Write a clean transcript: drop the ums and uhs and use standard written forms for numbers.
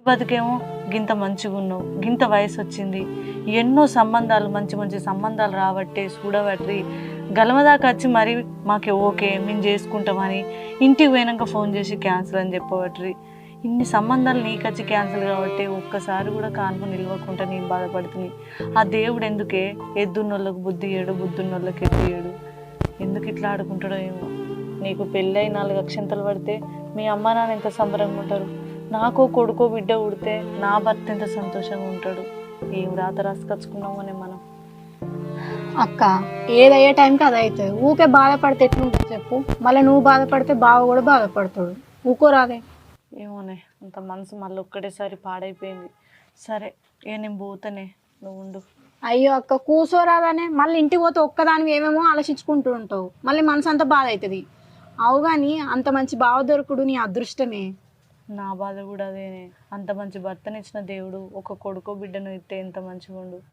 బతికేమో గింత మంచిగున్నావు, గింత వయసు వచ్చింది, ఎన్నో సంబంధాలు మంచి మంచి సంబంధాలు రాబట్టే చూడబట్టి గలమదాకా వచ్చి మరి మాకు ఓకే మేము చేసుకుంటామని ఇంటికి పోయినాక ఫోన్ చేసి క్యాన్సిల్ అని చెప్పబట్టి ఇన్ని సంబంధాలు నీకు వచ్చి క్యాన్సిల్ కాబట్టి ఒక్కసారి కూడా కానుక నిలవకుండా నేను బాధపడుతుంది. ఆ దేవుడు ఎందుకే ఎద్దున్నోళ్ళకు బుద్ధి ఏడు, బుద్ధున్నోళ్ళకి ఎద్దు ఏడు, ఎందుకు ఇట్లా ఆడుకుంటాడో ఏమో. నీకు పెళ్ళై 4 అక్షంతలు పడితే మీ అమ్మ నాన్న ఎంత సంబరంగా ఉంటారు, నాకో కొడుకో బిడ్డ ఉడితే నా భర్త ఎంత సంతోషంగా ఉంటాడు. ఏం రాత రాసుకొచ్చుకున్నామో అని మనం. అక్క ఏదయ్యే టైంకి అది అవుతుంది. ఊకే బాధపడితే ఎట్లుంటుంది చెప్పు. మళ్ళీ నువ్వు బాధపడితే బావ కూడా బాధపడతాడు. ఊకోరాదే. ఏమోనే అంత మనసు మళ్ళీ ఒక్కటేసారి పాడైపోయింది. సరే నేను పోతానే, నువ్వు ఉండు. అయ్యో అక్క కూసోరాదనే. మళ్ళీ ఇంటికి పోతే ఒక్కదానివి ఏమేమో ఆలోచించుకుంటూ ఉంటావు. మళ్ళీ మనసు అంతా బాధ అవుతుంది. అవు కానీ అంత మంచి బావ దొరకుడు నీ అదృష్టమే. నా బాధ కూడా అదేనే. అంత మంచి భర్తనిచ్చిన దేవుడు ఒక కొడుకో బిడ్డను ఇస్తే ఎంత మంచిగా ఉండు.